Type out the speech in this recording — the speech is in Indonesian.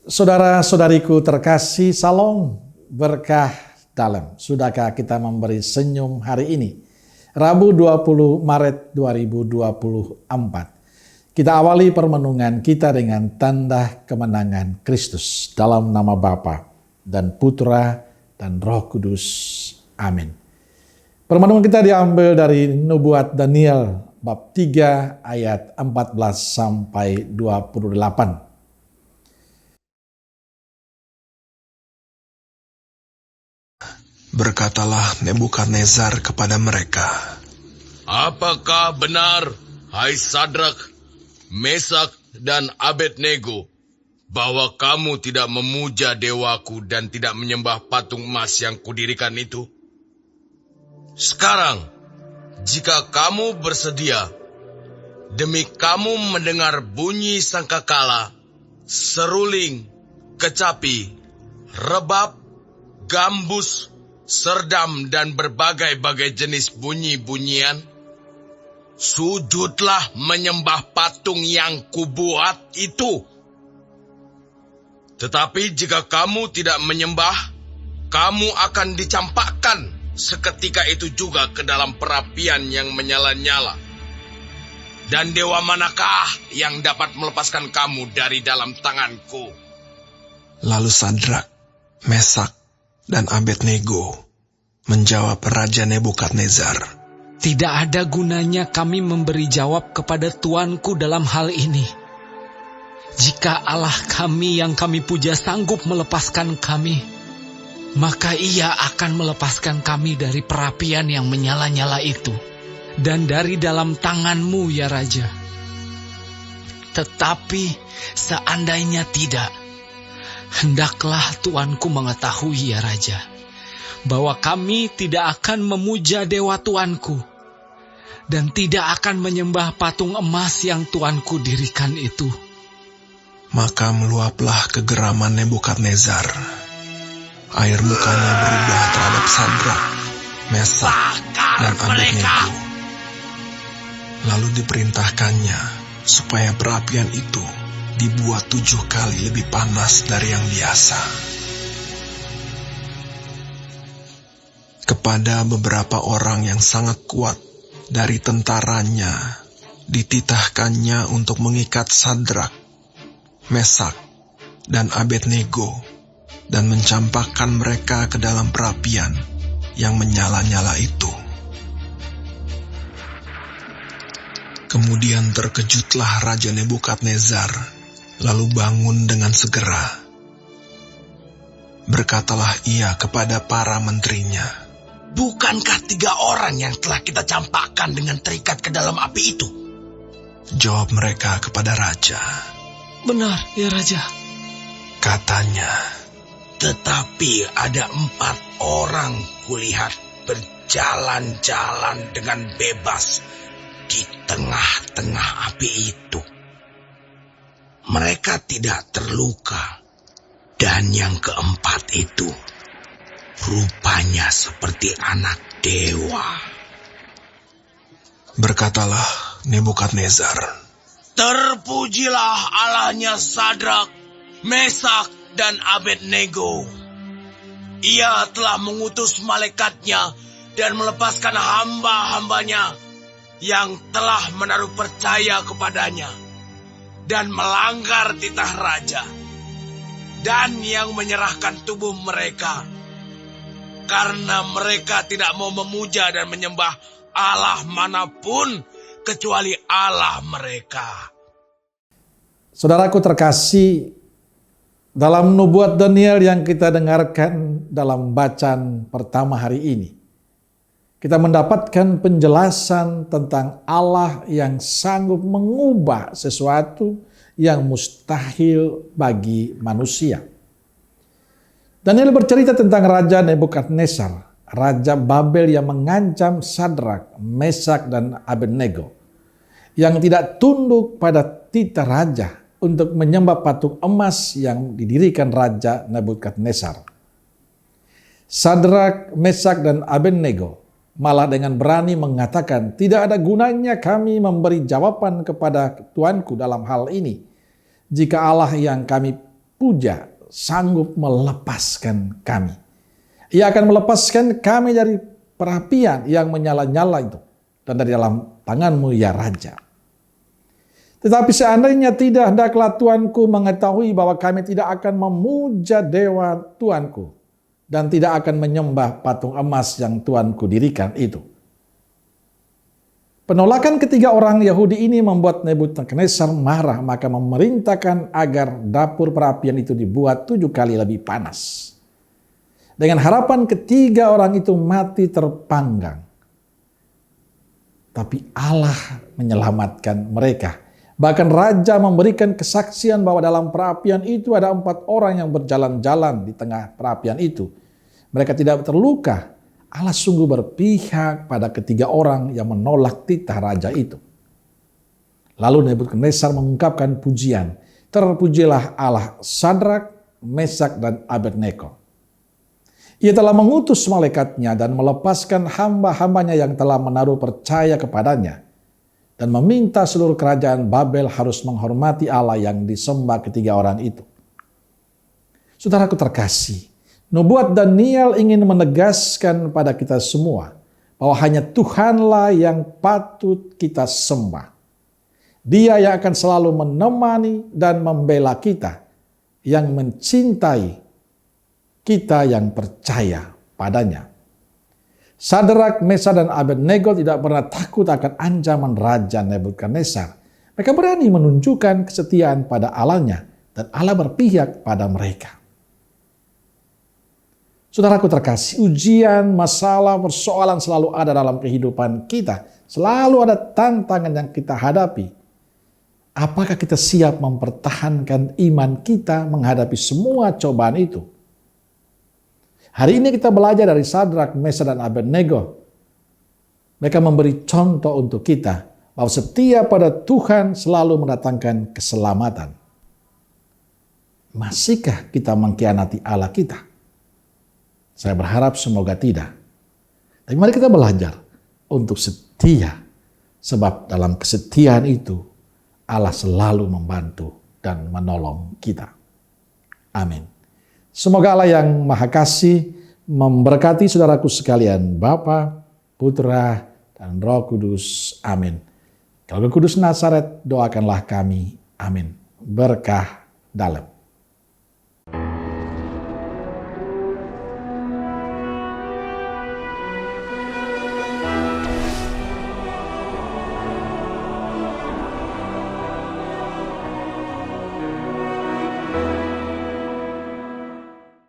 Saudara-saudariku terkasih, salam berkah dalam. Sudahkah kita memberi senyum hari ini? Rabu 20 Maret 2024. Kita awali permenungan kita dengan tanda kemenangan Kristus dalam nama Bapa dan Putra dan Roh Kudus. Amin. Permenungan kita diambil dari Nubuat Daniel bab 3 ayat 14 sampai 28. Berkatalah Nebukadnezar kepada mereka, "Apakah benar, hai Sadrak, Mesak, dan Abednego, bahwa kamu tidak memuja dewaku dan tidak menyembah patung emas yang kudirikan itu? Sekarang, jika kamu bersedia, demi kamu mendengar bunyi sangkakala, seruling, kecapi, rebab, gambus, serdam, dan berbagai-bagai jenis bunyi-bunyian, sujudlah menyembah patung yang kubuat itu. Tetapi jika kamu tidak menyembah, kamu akan dicampakkan seketika itu juga ke dalam perapian yang menyala-nyala. Dan dewa manakah yang dapat melepaskan kamu dari dalam tanganku?" Lalu Sadrak, Mesak, dan Abednego menjawab Raja Nebukadnezar, "Tidak ada gunanya kami memberi jawab kepada tuanku dalam hal ini. Jika Allah kami yang kami puja sanggup melepaskan kami, maka Ia akan melepaskan kami dari perapian yang menyala-nyala itu dan dari dalam tanganmu, ya Raja. Tetapi seandainya tidak, hendaklah tuanku mengetahui, ya Raja, bahwa kami tidak akan memuja dewa tuanku dan tidak akan menyembah patung emas yang tuanku dirikan itu." Maka meluaplah kegeraman Nebukadnezar. Air mukanya berubah terhadap Sadrak, Mesak, dan Abednego. Lalu diperintahkannya supaya perapian itu dibuat 7 kali lebih panas dari yang biasa. Kepada beberapa orang yang sangat kuat dari tentaranya, dititahkannya untuk mengikat Sadrak, Mesak, dan Abednego dan mencampakkan mereka ke dalam perapian yang menyala-nyala itu. Kemudian terkejutlah Raja Nebukadnezar, lalu bangun dengan segera. Berkatalah ia kepada para menterinya, "Bukankah 3 orang yang telah kita campakkan dengan terikat ke dalam api itu?" Jawab mereka kepada raja. "Benar, ya Raja." Katanya, "Tetapi ada 4 orang kulihat berjalan-jalan dengan bebas di tengah-tengah api itu. Mereka tidak terluka, dan yang keempat itu rupanya seperti anak dewa." Berkatalah Nebukadnezar, "Terpujilah Allahnya Sadrak, Mesak, dan Abednego. Ia telah mengutus malaikatnya dan melepaskan hamba-hambanya yang telah menaruh percaya kepadanya dan melanggar titah raja, dan yang menyerahkan tubuh mereka karena mereka tidak mau memuja dan menyembah Allah manapun kecuali Allah mereka." Saudaraku terkasih, dalam Nubuat Daniel yang kita dengarkan dalam bacaan pertama hari ini, kita mendapatkan penjelasan tentang Allah yang sanggup mengubah sesuatu yang mustahil bagi manusia. Daniel bercerita tentang Raja Nebukadnezar, Raja Babel yang mengancam Sadrak, Mesak, dan Abednego, yang tidak tunduk pada titah raja untuk menyembah patung emas yang didirikan Raja Nebukadnezar. Sadrak, Mesak, dan Abednego malah dengan berani mengatakan, "Tidak ada gunanya kami memberi jawaban kepada Tuanku dalam hal ini, jika Allah yang kami puja, sanggup melepaskan kami. Ia akan melepaskan kami dari perapian yang menyala-nyala itu, dan dari dalam tangan-Mu ya Raja. Tetapi seandainya tidak, hendaklah Tuanku mengetahui bahwa kami tidak akan memuja dewa Tuanku dan tidak akan menyembah patung emas yang Tuanku dirikan itu. Penolakan ketiga orang Yahudi ini membuat Nebukadnezar marah, maka memerintahkan agar dapur perapian itu dibuat 7 kali lebih panas. Dengan harapan ketiga orang itu mati terpanggang. Tapi Allah menyelamatkan mereka. Bahkan Raja memberikan kesaksian bahwa dalam perapian itu ada 4 orang yang berjalan-jalan di tengah perapian itu. Mereka tidak terluka. Allah sungguh berpihak pada ketiga orang yang menolak titah Raja itu. Lalu Nebukadnezar mengungkapkan pujian. Terpujilah Allah Sadrak, Mesak, dan Abednego. Ia telah mengutus malaikatnya dan melepaskan hamba-hambanya yang telah menaruh percaya kepadanya. Dan meminta seluruh kerajaan Babel harus menghormati Allah yang disembah ketiga orang itu. Saudaraku terkasih, nubuat Daniel ingin menegaskan pada kita semua bahwa hanya Tuhanlah yang patut kita sembah. Dia yang akan selalu menemani dan membela kita, yang mencintai kita yang percaya padanya. Sadrak, Mesak, dan Abednego tidak pernah takut akan ancaman Raja Nebukadnezar. Mereka berani menunjukkan kesetiaan pada Allahnya dan Allah berpihak pada mereka. Saudaraku terkasih, ujian, masalah, persoalan selalu ada dalam kehidupan kita. Selalu ada tantangan yang kita hadapi. Apakah kita siap mempertahankan iman kita menghadapi semua cobaan itu? Hari ini kita belajar dari Sadrak, Mesak, dan Abednego. Mereka memberi contoh untuk kita bahwa setia pada Tuhan selalu mendatangkan keselamatan. Masihkah kita mengkhianati Allah kita? Saya berharap semoga tidak. Tapi mari kita belajar untuk setia. Sebab dalam kesetiaan itu Allah selalu membantu dan menolong kita. Amin. Semoga Allah yang Maha Kasih memberkati saudaraku sekalian, Bapa, Putra, dan Roh Kudus. Amin. Kalau Roh Kudus Nazaret, doakanlah kami. Amin. Berkah dalam.